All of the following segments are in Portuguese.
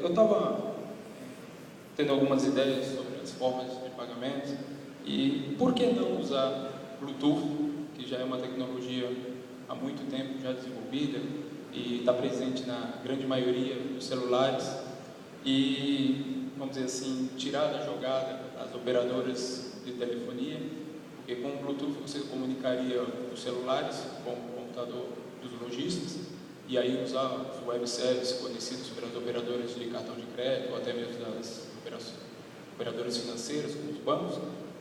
Eu estava tendo algumas ideias sobre as formas de pagamento e por que não usar Bluetooth, que já é uma tecnologia há muito tempo já desenvolvida e está presente na grande maioria dos celulares, e, vamos dizer assim, tirar da jogada as operadoras de telefonia, porque com o Bluetooth você comunicaria os celulares com o computador dos lojistas e aí usar os web services fornecidos pelas operadoras de cartão de crédito ou até mesmo das operadoras financeiras, como os bancos,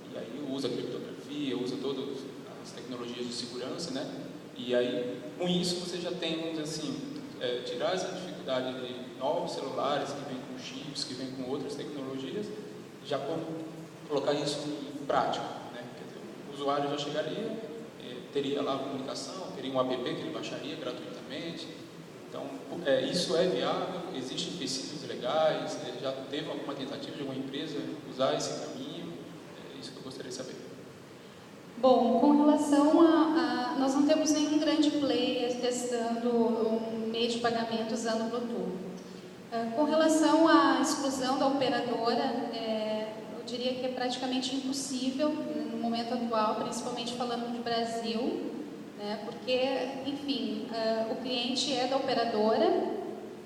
e aí usa criptografia, usa todas as tecnologias de segurança, né? E aí, com isso, você já tem, vamos dizer assim, tirar essa dificuldade de novos celulares que vêm com chips, que vêm com outras tecnologias, já colocar isso em prática, né? Quer dizer, o usuário já chegaria, teria lá a comunicação, teria um app que ele baixaria gratuitamente. Então, isso é viável, existem princípios legais, já teve alguma tentativa de uma empresa usar esse caminho? É isso que eu gostaria de saber. Bom, com relação nós não temos nenhum grande player testando um meio de pagamento usando Bluetooth. Com relação à exclusão da operadora, eu diria que é praticamente impossível no momento atual, principalmente falando de Brasil, né, porque, enfim, o cliente é da operadora,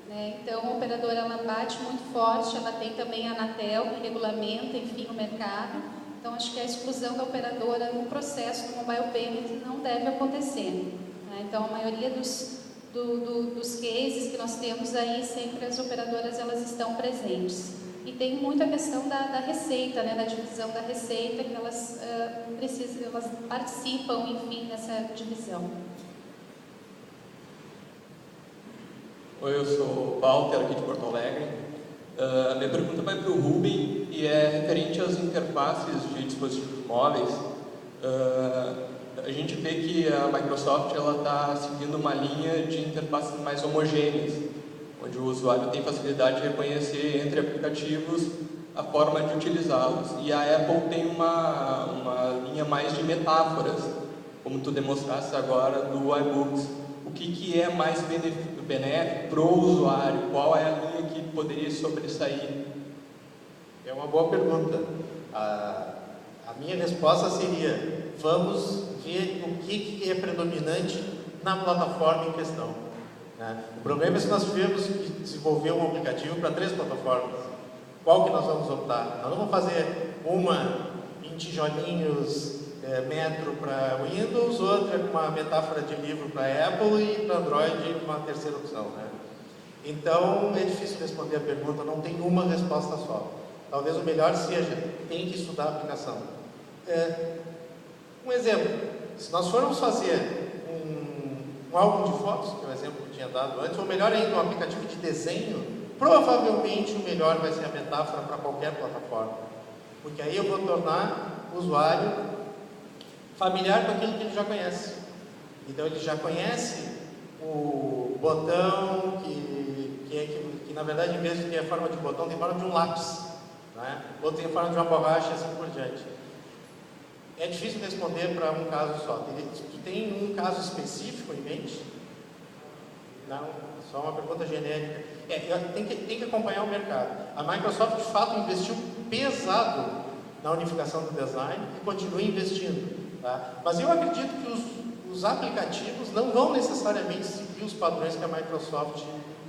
né, então a operadora ela bate muito forte, ela tem também a Anatel que regulamenta, enfim, o mercado. Então, acho que a exclusão da operadora no processo do mobile payment não deve acontecer, né? Então, a maioria dos cases que nós temos aí, sempre as operadoras elas estão presentes. E tem muita questão da receita, né? Da divisão da receita, que elas elas participam, enfim, nessa divisão. Oi, eu sou o Walter, aqui de Porto Alegre. Minha pergunta vai para o Ruben e é referente às interfaces de dispositivos móveis. A gente vê que a Microsoft está seguindo uma linha de interfaces mais homogêneas, onde o usuário tem facilidade de reconhecer entre aplicativos a forma de utilizá-los. E a Apple tem uma linha mais de metáforas, como tu demonstraste agora do iBooks. O que é mais benéfico para o usuário? Qual é a linha que poderia sobressair? É uma boa pergunta. A minha resposta seria: vamos ver o que é predominante na plataforma em questão, né? O problema é se nós tivermos que desenvolver um aplicativo para 3 plataformas. Qual que nós vamos optar? Nós vamos fazer uma em tijolinhos, Metro para Windows, outra com uma metáfora de livro para Apple e para Android uma terceira opção, né? Então é difícil responder a pergunta, não tem uma resposta só. Talvez o melhor seja, tem que estudar a aplicação. Um exemplo, se nós formos fazer um álbum de fotos, que é o exemplo que eu tinha dado antes, ou melhor ainda, um aplicativo de desenho, provavelmente o melhor vai ser a metáfora para qualquer plataforma, porque aí eu vou tornar o usuário familiar com aquilo que ele já conhece. Então ele já conhece o botão que na verdade, em vez de ter a forma de botão, tem a forma de um lápis, né? Ou tem a forma de uma borracha, assim por diante. É difícil responder para um caso só. Tu tem um caso específico em mente? Não, só uma pergunta genérica. Tem que acompanhar o mercado. A Microsoft, de fato, investiu pesado na unificação do design e continua investindo. Tá? Mas eu acredito que os aplicativos não vão necessariamente seguir os padrões que a Microsoft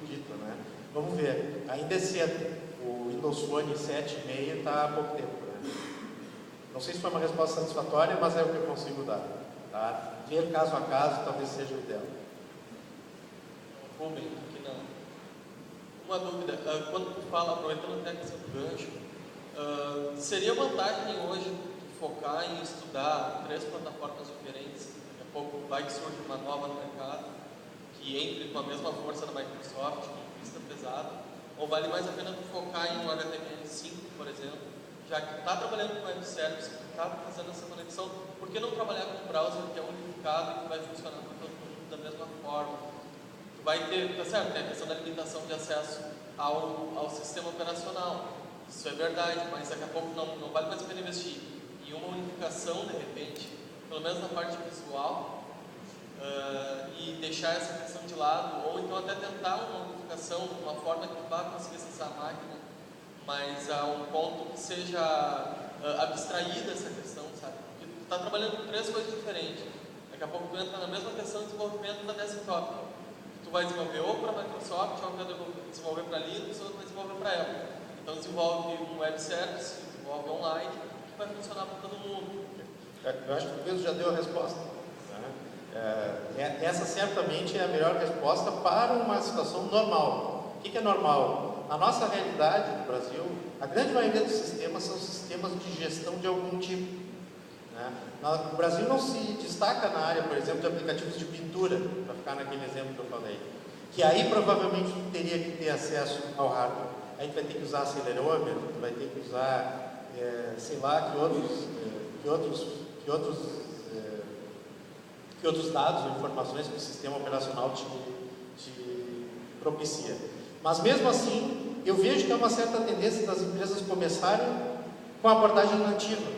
dita, né? Vamos ver, ainda é cedo. O Windows Phone 7.5 está há pouco tempo, né? Não sei se foi uma resposta satisfatória, mas é o que eu consigo dar, tá? Ver caso a caso talvez seja o ideal. Ruben, aqui não. Uma dúvida, quando tu fala, aproveitando até esse gancho, seria vantagem hoje focar em estudar 3 plataformas diferentes? Daqui a pouco vai que surge uma nova no mercado que entre com a mesma força da Microsoft, que custa pesado, ou vale mais a pena focar em um HTML5, por exemplo, já que está trabalhando com web service, que está fazendo essa conexão, por que não trabalhar com um browser que é unificado e que vai funcionar para todo mundo da mesma forma? Tu vai ter, tá certo, tem a questão da limitação de acesso ao sistema operacional, isso é verdade, mas daqui a pouco não vale mais a pena investir em uma unificação, de repente, pelo menos na parte visual, e deixar essa questão de lado, ou então até tentar uma modificação, uma forma que vá conseguir acessar a máquina, mas a um ponto que seja abstraída essa questão, sabe? Porque tu está trabalhando com 3 coisas diferentes. Daqui a pouco tu entra na mesma questão de desenvolvimento da desktop. Tu vai desenvolver ou para a Microsoft, ou vai desenvolver para Linux, ou vai desenvolver para Apple. Então desenvolve um web service, desenvolve online, que vai funcionar para todo mundo. Eu acho que o Pedro já deu a resposta. Essa certamente é a melhor resposta para uma situação normal. O que é normal? Na nossa realidade no Brasil, a grande maioria dos sistemas são sistemas de gestão de algum tipo. O Brasil não se destaca na área, por exemplo, de aplicativos de pintura, para ficar naquele exemplo que eu falei, que aí provavelmente teria que ter acesso ao hardware. A gente vai ter que usar acelerômetro, vai ter que usar, sei lá, que outros dados ou informações que o sistema operacional te propicia. Mas mesmo assim, eu vejo que há uma certa tendência das empresas começarem com a abordagem nativa,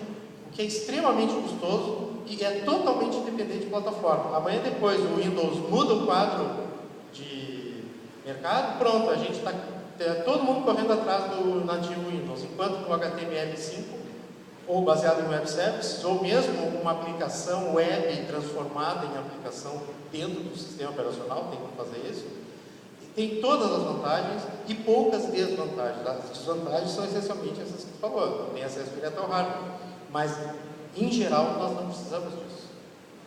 o que é extremamente custoso e é totalmente independente de plataforma. Amanhã depois o Windows muda o quadro de mercado, pronto, a gente está todo mundo correndo atrás do nativo Windows, enquanto no HTML5, ou baseado em web services, ou mesmo uma aplicação web transformada em aplicação dentro do sistema operacional, tem como fazer isso, tem todas as vantagens e poucas desvantagens. As desvantagens são essencialmente essas que tu falou, não tem acesso direto ao hardware, mas em geral nós não precisamos disso,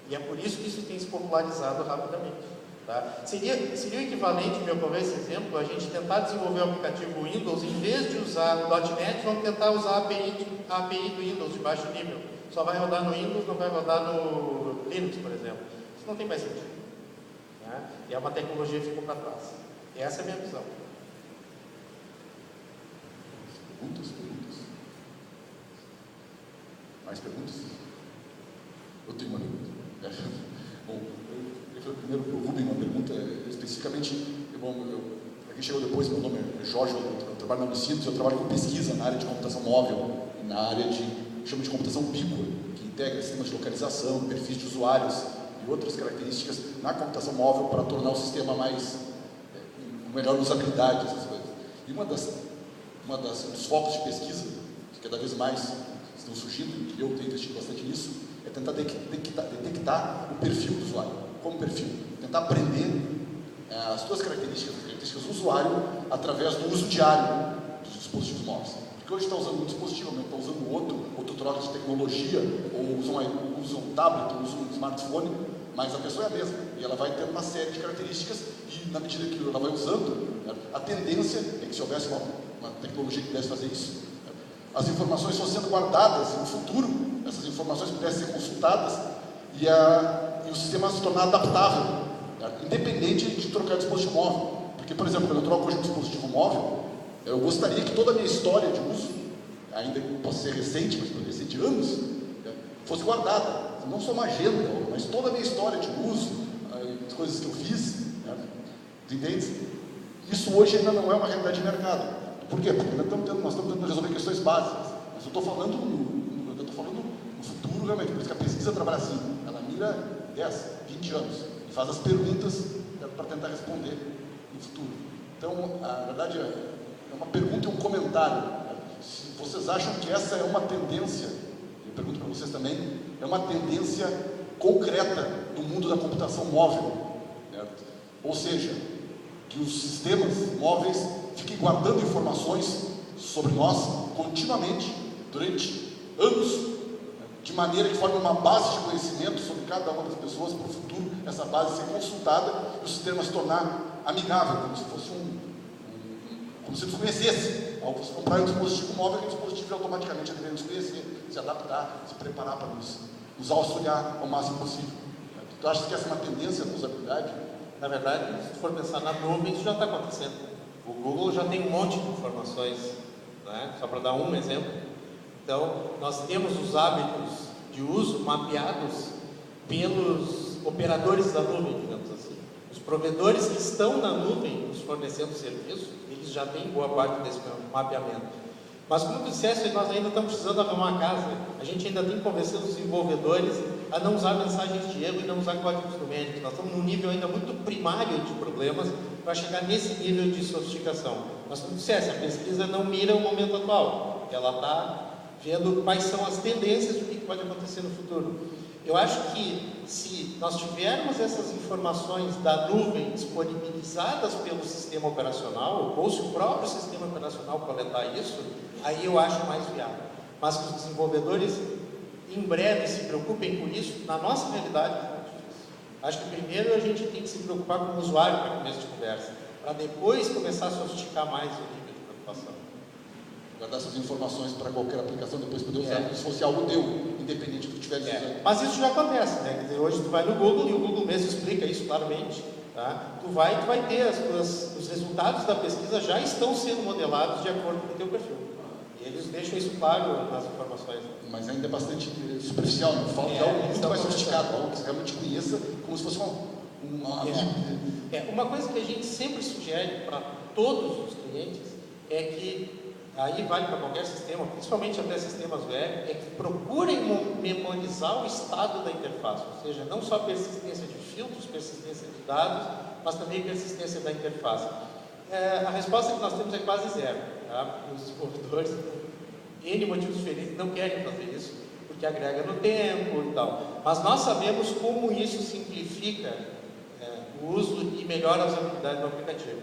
e é por isso que isso tem se popularizado rapidamente. Tá? Seria o equivalente, meu por esse exemplo, a gente tentar desenvolver o aplicativo Windows, em vez de usar .NET, vamos tentar usar a API do Windows de baixo nível. Só vai rodar no Windows, não vai rodar no Linux, por exemplo. Isso não tem mais sentido. Né? E é uma tecnologia que ficou para trás. E essa é a minha visão. Perguntas? Mais perguntas? Eu tenho uma pergunta. Bom, primeiro para o Rubem, uma pergunta especificamente, para quem chegou depois, meu nome é Jorge, eu trabalho na Unicinos, eu trabalho com pesquisa na área de computação móvel, na área que chama de computação ubíqua, que integra sistemas de localização, perfis de usuários e outras características na computação móvel para tornar o sistema mais, com melhor usabilidade, essas coisas. E dos focos de pesquisa, que cada vez mais estão surgindo, e eu tenho investido bastante nisso, é tentar detectar o perfil do usuário. Como perfil, tentar aprender as suas características do usuário através do uso diário dos dispositivos móveis. Porque hoje está usando um dispositivo, amanhã está usando outro troca de tecnologia, ou usa um tablet, ou usa um smartphone, mas a pessoa é a mesma, e ela vai tendo uma série de características, e na medida que ela vai usando, a tendência é que se houvesse uma tecnologia que pudesse fazer isso, as informações estão sendo guardadas, e no futuro essas informações pudessem ser consultadas, e o sistema se tornar adaptável, independente de trocar dispositivo móvel. Porque, por exemplo, quando eu troco hoje um dispositivo móvel, eu gostaria que toda a minha história de uso, ainda que possa ser recente, mas poderia ser de anos, fosse guardada. Não só uma agenda, mas toda a minha história de uso, as coisas que eu fiz. Tu entende? Isso hoje ainda não é uma realidade de mercado. Por quê? Porque nós estamos tentando resolver questões básicas. Mas eu estou falando no futuro, realmente. Por isso que a pesquisa trabalha assim. Ela mira 10, 20 anos e faz as perguntas para tentar responder no futuro. Então, a verdade é uma pergunta e um comentário. Se vocês acham que essa é uma tendência, eu pergunto para vocês também, é uma tendência concreta do mundo da computação móvel, certo? Ou seja, que os sistemas móveis fiquem guardando informações sobre nós continuamente, durante anos, de maneira que forme uma base de conhecimento sobre cada uma das pessoas para o futuro, essa base ser consultada e o sistema se tornar amigável, como se fosse como se nos conhecesse. Ao você comprar um dispositivo móvel, aquele dispositivo automaticamente deve nos conhecer, se adaptar, se preparar para nos auxiliar ao máximo possível. Tu achas que essa é uma tendência da usabilidade? Na verdade, se for pensar na nuvem, isso já está acontecendo. O Google já tem um monte de informações, né? Só para dar um exemplo. Então, nós temos os hábitos de uso mapeados pelos operadores da nuvem, digamos assim. Os provedores que estão na nuvem nos fornecendo serviço, eles já têm boa parte desse mapeamento. Mas, como tu disseste, nós ainda estamos precisando arrumar uma casa. A gente ainda tem que convencer os desenvolvedores a não usar mensagens de erro e não usar códigos numéricos. Nós estamos num nível ainda muito primário de problemas para chegar nesse nível de sofisticação. Nós como dissesse, a pesquisa não mira o momento atual, ela está vendo quais são as tendências do que pode acontecer no futuro. Eu acho que se nós tivermos essas informações da nuvem disponibilizadas pelo sistema operacional, ou se o próprio sistema operacional coletar isso, aí eu acho mais viável. Mas que os desenvolvedores em breve se preocupem com isso, na nossa realidade é muito difícil. Acho que primeiro a gente tem que se preocupar com o usuário para começo de conversa, para depois começar a sofisticar mais o nível de preocupação. Guardar essas informações para qualquer aplicação, depois poder usar como se fosse algo teu, independente do que estiver dizendo. Mas isso já acontece, né? Quer dizer, hoje tu vai no Google e o Google mesmo explica isso claramente. Tá? Tu vai ter os resultados da pesquisa já estão sendo modelados de acordo com o teu perfil. E eles deixam isso claro nas informações. Mas ainda é bastante superficial, não fala de algo muito mais sofisticado, algo que você realmente conheça, como se fosse uma coisa que a gente sempre sugere para todos os clientes é que, aí vale para qualquer sistema, principalmente até sistemas web, é que procurem memorizar o estado da interface, ou seja, não só persistência de filtros, persistência de dados, mas também persistência da interface. A resposta que nós temos é quase zero. Tá? Os desenvolvedores, por N motivos diferentes, não querem fazer isso, porque agrega no tempo e tal. Mas nós sabemos como isso simplifica o uso e melhora a usabilidade do aplicativo.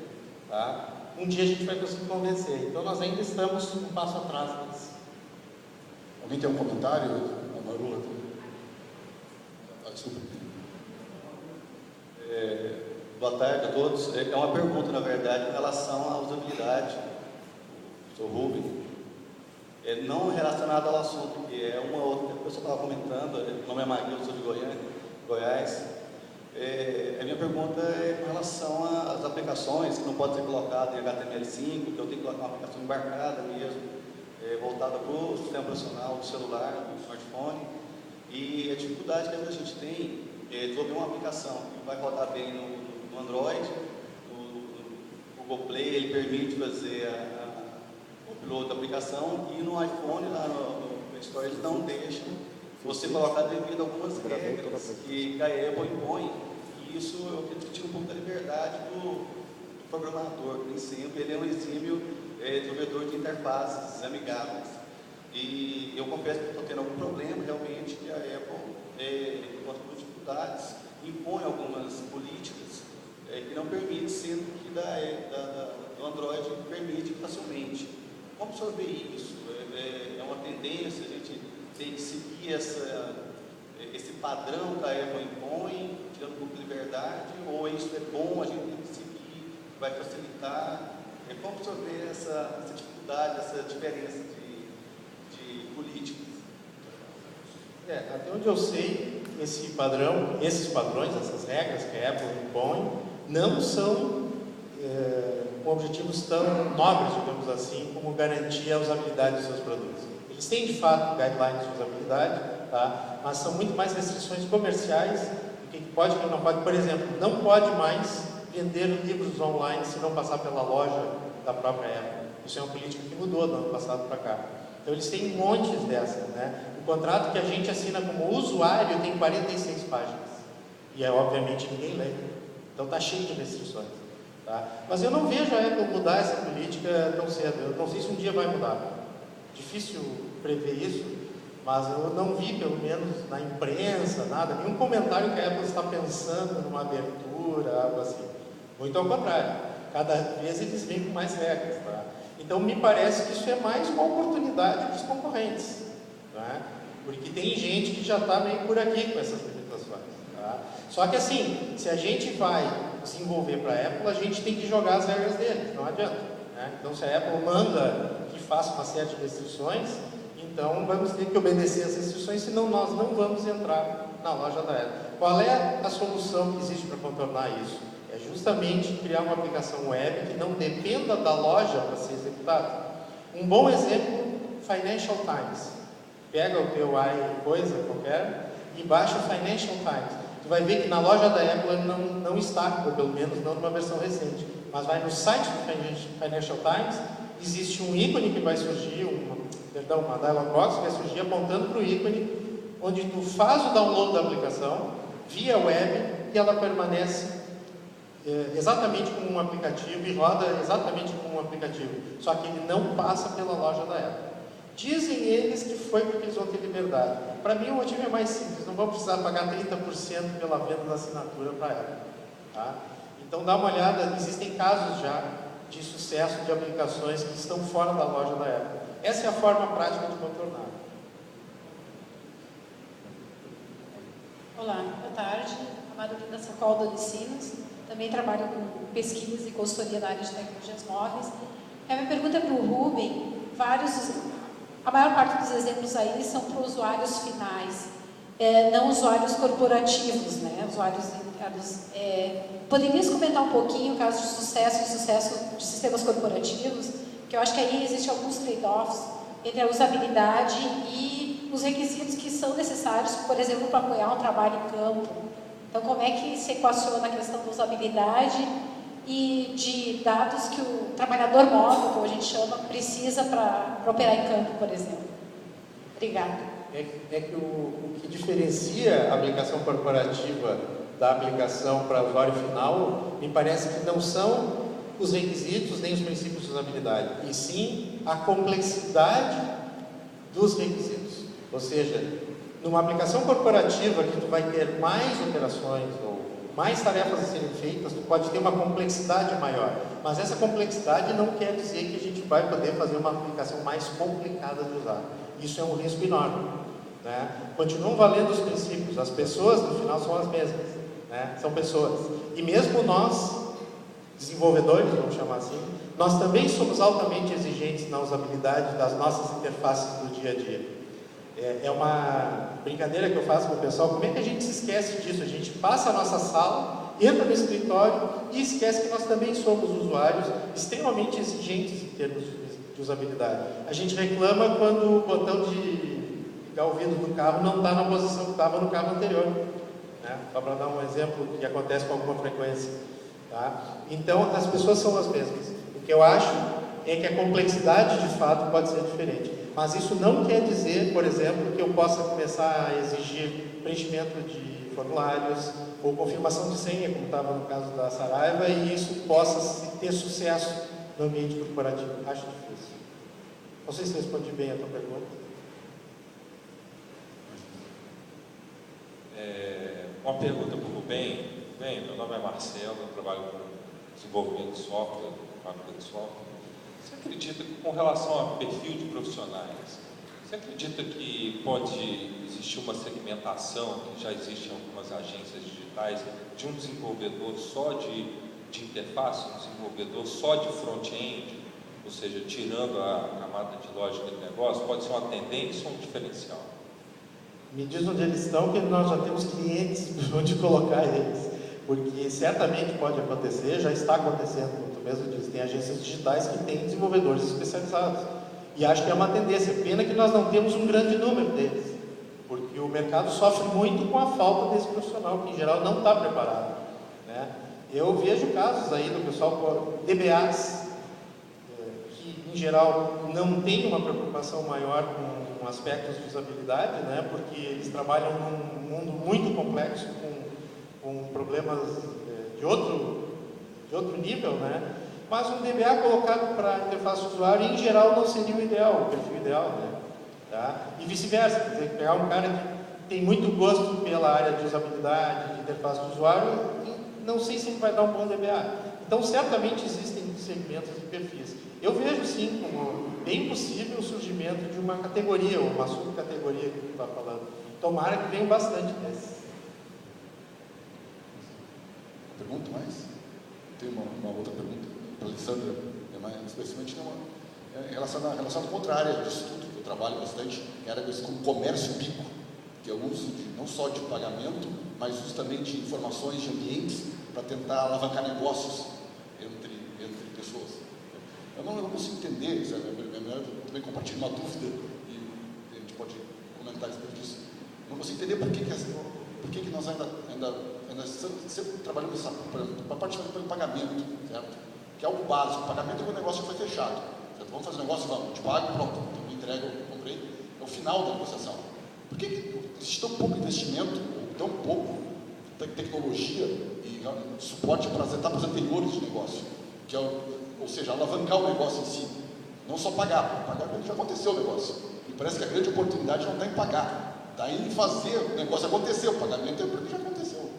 Tá? Um dia a gente vai conseguir convencer. Então nós ainda estamos um passo atrás disso. Alguém tem um comentário? Desculpa. Boa tarde a todos. É uma pergunta, na verdade, em relação à usabilidade. Sou Rubem. Não relacionado ao assunto, que é uma outra. A pessoa estava comentando, meu nome é Maguila, sou de Goiás. A minha pergunta é com relação às aplicações que não podem ser colocadas em HTML5, que eu tenho que colocar uma aplicação embarcada mesmo, voltada para o sistema operacional do celular, do smartphone. E a dificuldade que a gente tem é desenvolver uma aplicação que vai rodar bem no Android, no Google Play, ele permite fazer o upload da aplicação, e no iPhone, lá no Store, eles não deixam você colocar devido a algumas regras que a Apple impõe, e isso eu acredito que tira um pouco da liberdade do programador, nem sempre ele é um exímio desenvolvedor de interfaces amigáveis. E eu confesso que estou tendo algum problema, realmente, que a Apple, com dificuldades, impõe algumas políticas que não permitem, sendo que do Android permite facilmente. Como absorver isso? É uma tendência, a gente tem que seguir esse padrão que a Apple impõe, tirando um pouco de liberdade, ou isso é bom, a gente tem que seguir, vai facilitar? Como absorver essa dificuldade, essa diferença de políticas? Até onde eu sei, esses padrões, essas regras que a Apple impõe, não são com objetivos tão nobres, digamos assim, como garantir a usabilidade dos seus produtos. Eles têm, de fato, guidelines de usabilidade, tá? Mas são muito mais restrições comerciais do que pode e que não pode. Por exemplo, não pode mais vender livros online se não passar pela loja da própria Apple. Isso é uma política que mudou do ano passado para cá. Então, eles têm montes dessas, né? O contrato que a gente assina como usuário tem 46 páginas. E, obviamente, ninguém lê. Então, está cheio de restrições. Tá? Mas eu não vejo a Apple mudar essa política tão cedo. Eu não sei se um dia vai mudar. Difícil prever isso, mas eu não vi, pelo menos na imprensa, nenhum comentário que a Apple está pensando numa abertura, algo assim. Muito ao contrário. Cada vez eles vêm com mais regras. Tá? Então, me parece que isso é mais uma oportunidade dos concorrentes. Tá? Porque tem gente que já está meio por aqui com essas limitações. Tá? Só que assim, se a gente vai desenvolver para a Apple, a gente tem que jogar as regras deles, não adianta. Né? Então, se a Apple manda que faça uma série de restrições, então vamos ter que obedecer as restrições, senão nós não vamos entrar na loja da Apple. Qual é a solução que existe para contornar isso? É justamente criar uma aplicação web que não dependa da loja para ser executada. Um bom exemplo, Financial Times. Pega o teu coisa qualquer e baixa o Financial Times. Tu vai ver que na loja da Apple não está, ou pelo menos não numa versão recente, mas vai no site do Financial Times, existe um ícone que vai surgir, uma dialog box que vai surgir apontando para o ícone onde tu faz o download da aplicação via web e ela permanece exatamente como um aplicativo e roda exatamente como um aplicativo, só que ele não passa pela loja da Apple. Dizem eles que foi porque eles vão ter liberdade. Para mim o motivo é mais simples, não vão precisar pagar 30% pela venda da assinatura para a Apple. Tá? Então dá uma olhada, existem casos já de sucesso de aplicações que estão fora da loja da Apple. Essa é a forma prática de contornar. Olá, boa tarde. Amada Linda Sacol da Unicinos. Também trabalho com pesquisa e consultoria na área de tecnologias móveis. A minha pergunta é para o Rubem. A maior parte dos exemplos aí são para usuários finais, não usuários corporativos, né? Usuários internos. Poderias comentar um pouquinho o caso de sucesso e sucesso de sistemas corporativos? Que eu acho que aí existem alguns trade-offs entre a usabilidade e os requisitos que são necessários, por exemplo, para apoiar um trabalho em campo. Então, como é que se equaciona a questão da usabilidade e de dados que o trabalhador móvel, como a gente chama, precisa para operar em campo, por exemplo? Obrigada. É que o que diferencia a aplicação corporativa da aplicação para usuário final, me parece que não são os requisitos nem os princípios de usabilidade, e sim a complexidade dos requisitos. Ou seja, numa aplicação corporativa que tu vai ter mais operações ou mais tarefas a serem feitas, tu pode ter uma complexidade maior. Mas essa complexidade não quer dizer que a gente vai poder fazer uma aplicação mais complicada de usar. Isso é um risco enorme. Né? Continuam valendo os princípios, as pessoas no final são as mesmas. Né? São pessoas. E mesmo nós, desenvolvedores, vamos chamar assim, nós também somos altamente exigentes na usabilidade das nossas interfaces do dia a dia. É uma brincadeira que eu faço com o pessoal. Como é que a gente se esquece disso? A gente passa a nossa sala, entra no escritório e esquece que nós também somos usuários extremamente exigentes em termos de usabilidade. A gente reclama quando o botão de ligar o vidro do carro não está na posição que estava no carro anterior. Né? Só para dar um exemplo que acontece com alguma frequência. Tá? Então, as pessoas são as mesmas. O que eu acho é que a complexidade, de fato, pode ser diferente. Mas isso não quer dizer, por exemplo, que eu possa começar a exigir preenchimento de formulários ou confirmação de senha, como estava no caso da Saraiva, e isso possa ter sucesso no ambiente corporativo. Acho difícil. Não sei se respondi bem a tua pergunta. Uma pergunta para o Rubem. Bem, meu nome é Marcelo, eu trabalho com desenvolvimento de software, fábrica de software. Você acredita que, com relação a perfil de profissionais, você acredita que pode existir uma segmentação, que já existe em algumas agências digitais, de um desenvolvedor só de interface, um desenvolvedor só de front-end, ou seja, tirando a camada de lógica do negócio? Pode ser uma tendência ou um diferencial? Me diz onde eles estão, que nós já temos clientes onde colocar eles. Porque certamente pode acontecer, já está acontecendo, como tu mesmo disse, tem agências digitais que têm desenvolvedores especializados. E acho que é uma tendência. Pena que nós não temos um grande número deles, porque o mercado sofre muito com a falta desse profissional, que em geral não está preparado. Né? Eu vejo casos aí do pessoal, DBAs, que em geral não tem uma preocupação maior com aspectos de usabilidade, né? Porque eles trabalham num mundo muito complexo, com problemas de outro nível, né? Mas um DBA colocado para a interface do usuário, em geral, não seria o ideal, o perfil ideal, né? Tá? E vice-versa, quer dizer, pegar um cara que tem muito gosto pela área de usabilidade, de interface do usuário, não sei se ele vai dar um bom DBA. Então, certamente existem segmentos e perfis. Eu vejo, sim, como bem possível o surgimento de uma categoria, ou uma subcategoria que tu está falando. Tomara que venham bastante desses. Pergunta mais? Tem uma outra pergunta para a Alessandra, especialmente relacionada com outra área de estudo que eu trabalho bastante, que era com comércio bico, que é o uso não só de pagamento, mas uso também de informações de ambientes para tentar alavancar negócios entre pessoas. Eu não consigo entender, sabe? Eu também compartilho uma dúvida e a gente pode comentar a respeito disso. Eu não consigo entender por que nós ainda sempre trabalhamos para a parte do pagamento, certo? Que é algo básico. O pagamento é quando o negócio foi fechado. Certo? Vamos fazer o negócio, vamos, te pago, pronto. Então, me entrego, comprei. É o final da negociação. Por que existe tão pouco investimento, ou tão pouco tecnologia e suporte para as etapas anteriores de negócio? Que é, ou seja, alavancar o negócio em si. Não só pagar já aconteceu o negócio. E parece que a grande oportunidade não está em pagar, está em fazer o negócio acontecer. O pagamento é porque já aconteceu.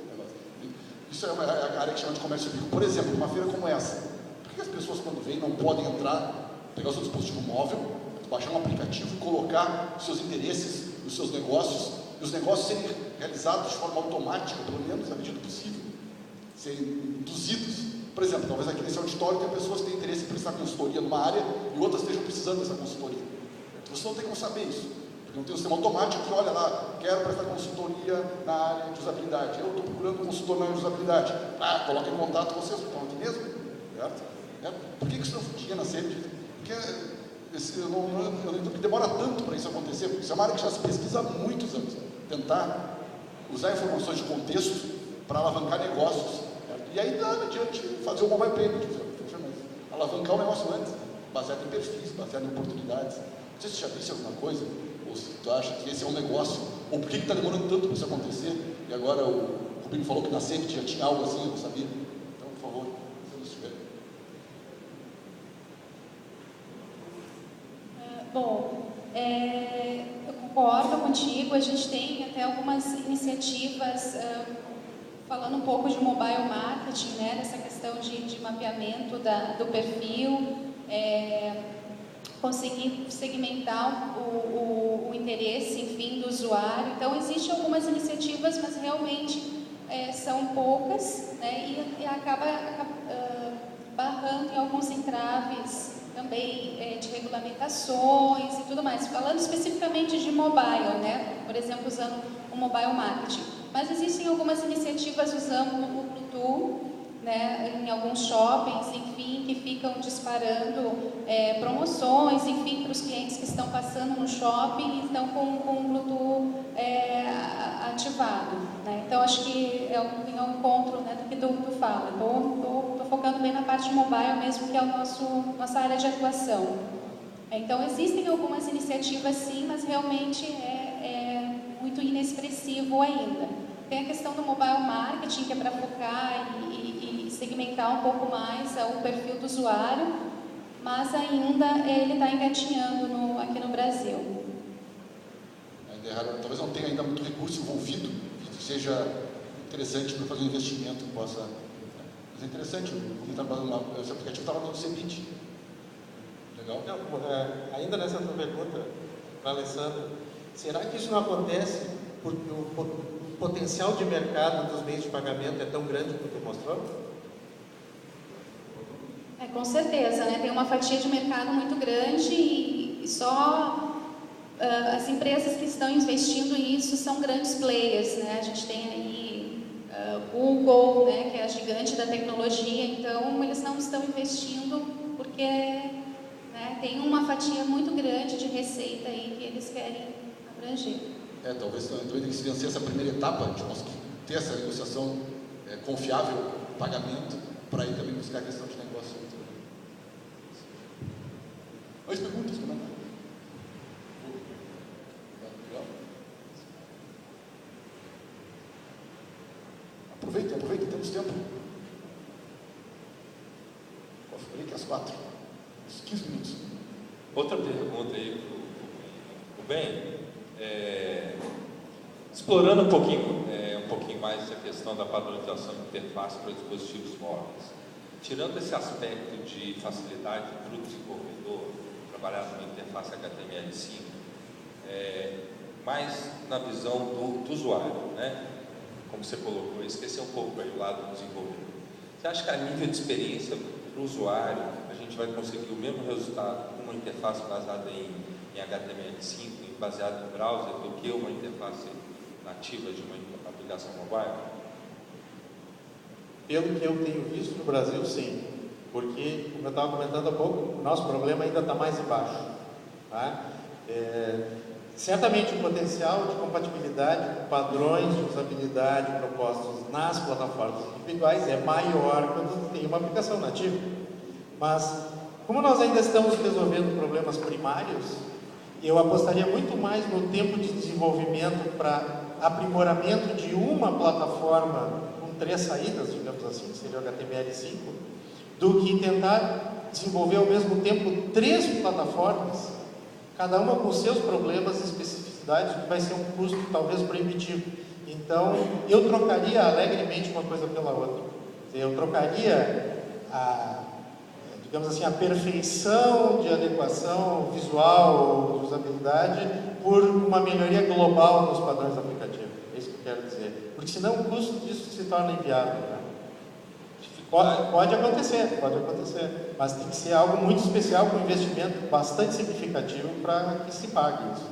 Isso é a área que chama de comércio público. Por exemplo, numa feira como essa, por que as pessoas quando vêm não podem entrar, pegar o seu dispositivo móvel, baixar um aplicativo, colocar os seus interesses, os seus negócios, e os negócios serem realizados de forma automática, pelo menos na medida do possível, serem induzidos? Por exemplo, talvez aqui nesse auditório tem pessoas que têm interesse em prestar consultoria numa área e outras estejam precisando dessa consultoria. Então, você não tem como saber isso, porque não tem um sistema automático que olha lá, quero prestar consultoria na área de usabilidade, eu estou procurando um consultor na área de usabilidade, coloca em contato com vocês, estão aqui mesmo, certo? Por que isso não podia nascer? Porque eu não entendo que demora tanto para isso acontecer, porque isso é uma área que já se pesquisa há muitos anos, tentar usar informações de contexto para alavancar negócios. E aí, adiante, fazer o mobile payment, alavancar o negócio antes, baseado em perfis, baseado em oportunidades. Não sei se você já disse alguma coisa, ou se tu acha que esse é um negócio, ou por que está demorando tanto para isso acontecer, e agora o Rubinho falou que na SEMT já tinha algo assim, eu não sabia. Então, por favor, se não estiver. Bom, eu concordo contigo, a gente tem até algumas iniciativas falando um pouco de mobile marketing, né, nessa questão de mapeamento do perfil, conseguir segmentar o interesse, enfim, do usuário. Então, existem algumas iniciativas, mas realmente são poucas, né, e acaba barrando em alguns entraves também de regulamentações e tudo mais. Falando especificamente de mobile, né, por exemplo, usando o mobile marketing. Mas existem algumas iniciativas usando o Bluetooth, né, em alguns shoppings, enfim, que ficam disparando promoções, enfim, para os clientes que estão passando no shopping e estão com o Bluetooth ativado, né? Então, acho que é um encontro, né, do que tu fala. Estou focando bem na parte mobile mesmo, que é nossa área de atuação. Então, existem algumas iniciativas, sim, mas realmente é muito inexpressivo ainda. Tem a questão do mobile marketing, que é para focar e segmentar um pouco mais o perfil do usuário, mas ainda ele está engatinhando aqui no Brasil. Talvez não tenha ainda muito recurso envolvido, que seja interessante para fazer um investimento que possa... Mas é interessante, esse aplicativo estava no CEBIT. Legal? Não, ainda nessa tua pergunta para a Alessandra, será que isso não acontece porque o potencial de mercado dos meios de pagamento é tão grande como tu mostrou? Com certeza, né? Tem uma fatia de mercado muito grande e só as empresas que estão investindo nisso são grandes players, né? A gente tem aí Google, né, que é a gigante da tecnologia, então eles não estão investindo porque, né, tem uma fatia muito grande de receita aí que eles querem abranger. Talvez também tem que se vencer essa primeira etapa, de nós ter essa negociação confiável, pagamento, para aí também buscar a questão de negócio. Mais perguntas, comentários? Aproveita, temos tempo. Eu falei que às 4, uns 15 minutos. Outra pergunta aí para o Ben, explorando um pouquinho mais essa questão da padronização de interface para dispositivos móveis. Tirando esse aspecto de facilidade para o desenvolvedor trabalhar numa interface HTML5, mais na visão do usuário, né? Como você colocou, esquecer um pouco aí o lado do desenvolvedor. Você acha que a nível de experiência para o usuário, a gente vai conseguir o mesmo resultado com uma interface baseada em HTML5, baseada em browser, do que uma interface nativa de uma aplicação mobile? Pelo que eu tenho visto no Brasil, sim. Porque, como eu estava comentando há pouco, o nosso problema ainda está mais embaixo. Tá? Certamente o potencial de compatibilidade com padrões de usabilidade propostos nas plataformas individuais é maior quando tem uma aplicação nativa. Mas, como nós ainda estamos resolvendo problemas primários, eu apostaria muito mais no tempo de desenvolvimento para aprimoramento de uma plataforma com 3 saídas, digamos assim, que seria o HTML5, do que tentar desenvolver ao mesmo tempo 3 plataformas, cada uma com seus problemas e especificidades, que vai ser um custo talvez proibitivo. Então, eu trocaria alegremente uma coisa pela outra. Eu trocaria digamos assim, a perfeição de adequação visual ou de usabilidade por uma melhoria global nos padrões aplicativos. É isso que eu quero dizer. Porque senão o custo disso se torna inviável. Né? Pode acontecer, mas tem que ser algo muito especial, com um investimento bastante significativo para que se pague isso.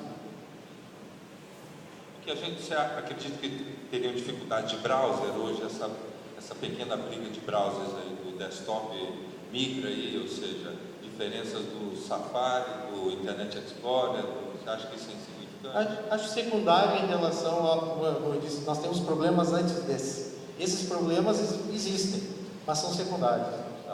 Porque a gente acredita que teriam dificuldade de browser hoje, essa pequena briga de browsers aí do desktop migra aí, ou seja, diferenças do Safari, do Internet Explorer, você acha que isso é insignificante? Acho secundário em relação ao, eu disse, nós temos problemas antes desse. Esses problemas existem, mas são secundários.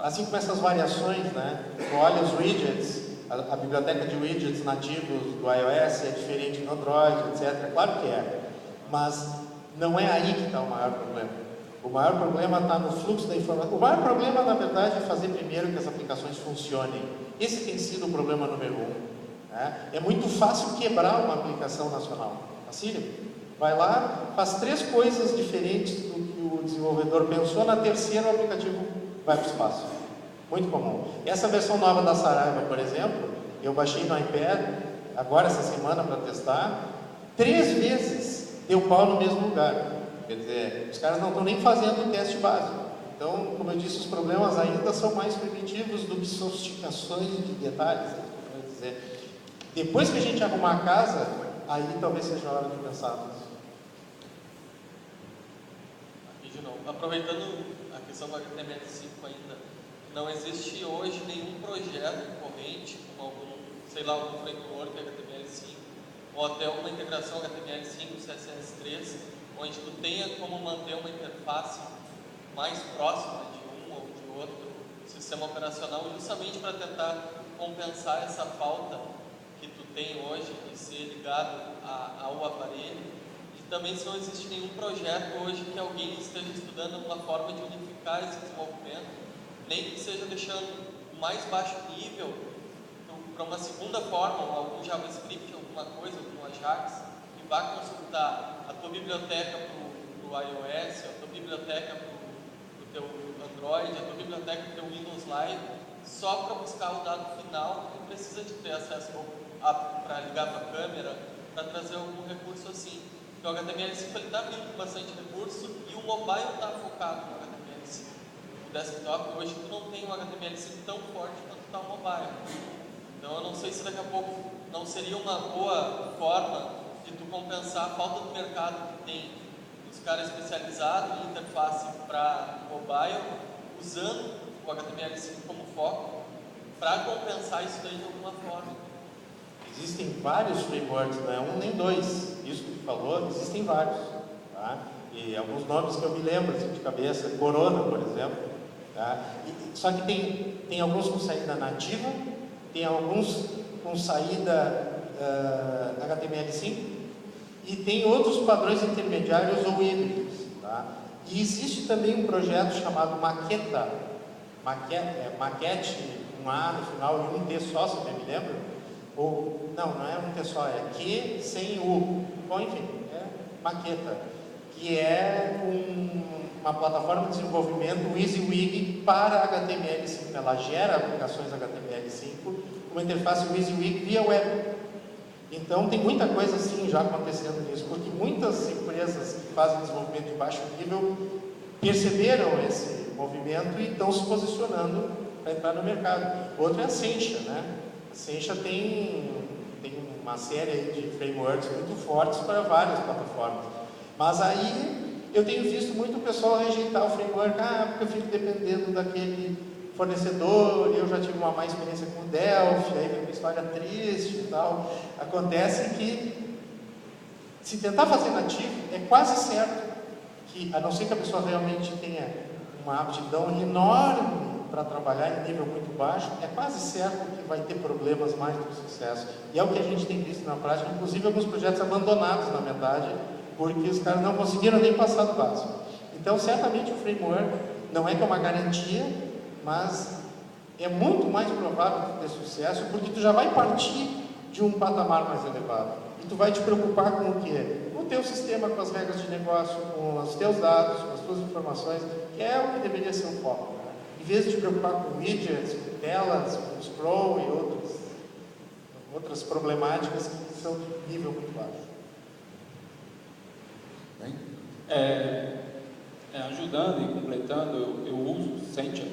Assim como essas variações, né? Olha os widgets, a biblioteca de widgets nativos do iOS é diferente no Android, etc. Claro que é, mas não é aí que está o maior problema. O maior problema está no fluxo da informação. O maior problema, na verdade, é fazer primeiro que as aplicações funcionem. Esse tem sido o problema número 1. Né? É muito fácil quebrar uma aplicação nacional. Assim, vai lá, faz 3 coisas diferentes do que o desenvolvedor pensou, na terceira o aplicativo vai para o espaço. Muito comum. Essa versão nova da Saraiva, por exemplo, eu baixei no iPad, agora essa semana para testar, 3 vezes deu pau no mesmo lugar. Quer dizer, os caras não estão nem fazendo o teste básico. Então, como eu disse, os problemas ainda são mais primitivos do que sofisticações de detalhes. Quer dizer, depois que a gente arrumar a casa, aí talvez seja a hora de pensar nisso. Aqui de novo, aproveitando a questão do HTML5 ainda, não existe hoje nenhum projeto corrente com algum, sei lá, algum framework HTML5 ou até uma integração HTML5 CSS3 onde tu tenha como manter uma interface mais próxima de um ou de outro sistema operacional, justamente para tentar compensar essa falta que tu tem hoje de ser ligado ao aparelho. E também se não existe nenhum projeto hoje que alguém esteja estudando uma forma de unificar esse desenvolvimento, nem que seja deixando o mais baixo nível para uma segunda forma, algum JavaScript, alguma coisa, algum Ajax, que vá consultar a tua biblioteca para o iOS, a tua biblioteca para o teu Android, a tua biblioteca para o teu Windows Live, só para buscar o dado final, tu precisa de ter acesso para ligar para a câmera, para trazer algum recurso assim. Porque o HTML5 está vindo com bastante recurso e o mobile está focado no HTML5. O desktop, hoje tu não tem um HTML5 tão forte quanto está o mobile. Então eu não sei se daqui a pouco não seria uma boa forma de tu compensar a falta do mercado que tem os caras especializados em interface para mobile, usando o HTML5 como foco, para compensar isso daí de alguma forma. Existem vários frameworks, não é um nem dois. Isso que tu falou, existem vários. Tá? E alguns nomes que eu me lembro assim, de cabeça, Corona, por exemplo. Tá? Só que tem alguns com saída nativa, tem alguns com saída HTML5, e tem outros padrões intermediários ou híbridos. Tá? E existe também um projeto chamado Maqueta, Maquete, um A no final e um T só, se eu me lembro. Ou, não é um T só, é Q sem U. Bom, enfim, é Maqueta, que é uma plataforma de desenvolvimento WYSIWYG para HTML5. Ela gera aplicações HTML5 com uma interface WYSIWYG via web. Então, tem muita coisa assim já acontecendo nisso, porque muitas empresas que fazem desenvolvimento de baixo nível perceberam esse movimento e estão se posicionando para entrar no mercado. Outro é a Sencha, né? A Sencha tem uma série de frameworks muito fortes para várias plataformas. Mas aí eu tenho visto muito o pessoal rejeitar o framework, porque eu fico dependendo daquele fornecedor, eu já tive uma má experiência com o Delphi, aí vem uma história triste e tal. Acontece que, se tentar fazer nativo, é quase certo que, a não ser que a pessoa realmente tenha uma aptidão enorme para trabalhar em nível muito baixo, é quase certo que vai ter problemas mais do sucesso. E é o que a gente tem visto na prática, inclusive alguns projetos abandonados na metade, porque os caras não conseguiram nem passar do básico. Então, certamente o framework não é que é uma garantia, mas é muito mais provável ter sucesso, porque tu já vai partir de um patamar mais elevado. E tu vai te preocupar com o quê? Com o teu sistema, com as regras de negócio, com os teus dados, com as tuas informações, que é o que deveria ser o foco. Né? Em vez de te preocupar com widgets, com telas, com scroll e outras problemáticas que são de nível muito baixo. Ajudando e completando, eu uso Sentia,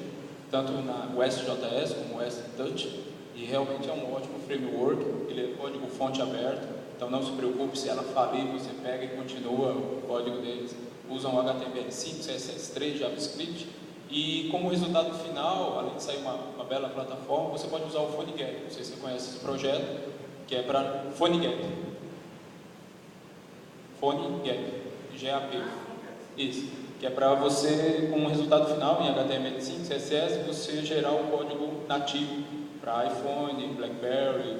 tanto na WestJS como WestDutch, e realmente é um ótimo framework. Ele é código fonte aberto, então não se preocupe se ela falir, você pega e continua o código deles. Usam HTML5, CSS3, JavaScript, e como resultado final, além de sair uma bela plataforma, você pode usar o PhoneGap. Não sei se você conhece esse projeto, que é para PhoneGap. PhoneGap, GAP. Isso. Que é para você, como resultado final em HTML5, CSS, você gerar o código nativo para iPhone, BlackBerry,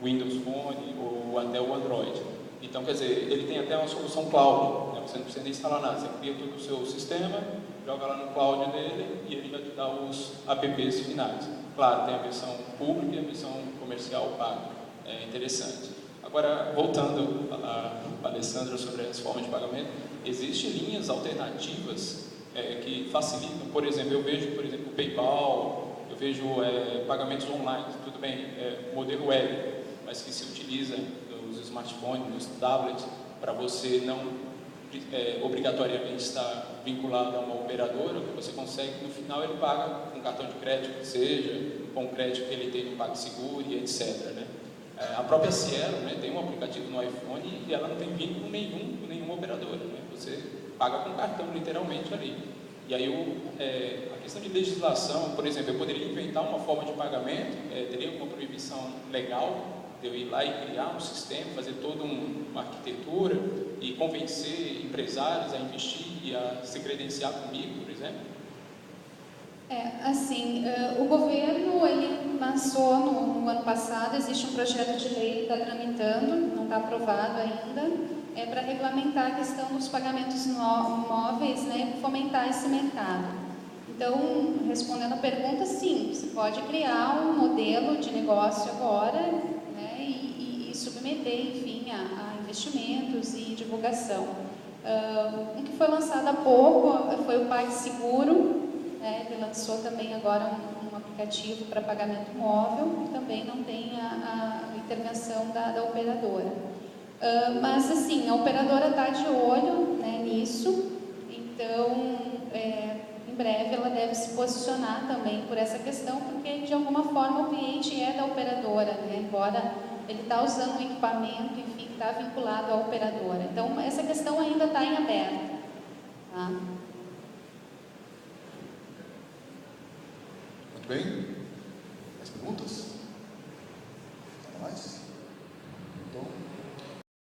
Windows Phone ou até o Android. Então, quer dizer, ele tem até uma solução cloud, né? Você não precisa nem instalar nada, você cria todo o seu sistema, joga lá no cloud dele e ele já te dá os apps finais. Claro, tem a versão pública e a versão comercial paga, é interessante. Agora, voltando a Alessandra sobre as formas de pagamento, existem linhas alternativas que facilitam. Por exemplo, eu vejo, o PayPal, eu vejo pagamentos online, tudo bem, modelo web, mas que se utiliza nos smartphones, nos tablets, para você não obrigatoriamente estar vinculado a uma operadora, que você consegue, no final ele paga com cartão de crédito que seja, com o crédito que ele tem no PagSeguro e etc. Né? A própria Cielo, né, tem um aplicativo no iPhone e ela não tem vínculo nenhum com nenhuma operadora. Né? Você paga com cartão, literalmente, ali. E aí a questão de legislação, por exemplo, eu poderia inventar uma forma de pagamento, teria uma proibição legal de eu ir lá e criar um sistema, fazer toda uma arquitetura e convencer empresários a investir e a se credenciar comigo, por exemplo? O governo ele lançou no ano passado, existe um projeto de lei que está tramitando, não está aprovado ainda, para regulamentar a questão dos pagamentos móveis, né, fomentar esse mercado. Então, respondendo a pergunta, sim, você pode criar um modelo de negócio agora, né, e submeter, enfim, a investimentos e divulgação. Um que foi lançado há pouco foi o PagSeguro. Ele lançou também agora um aplicativo para pagamento móvel, que também não tem a intervenção da operadora. Mas, assim, a operadora está de olho, né, nisso, então, em breve ela deve se posicionar também por essa questão, porque, de alguma forma, o cliente é da operadora, né, embora ele está usando um equipamento, enfim, está vinculado à operadora. Então, essa questão ainda está em aberto. Tá? Bem, mais perguntas?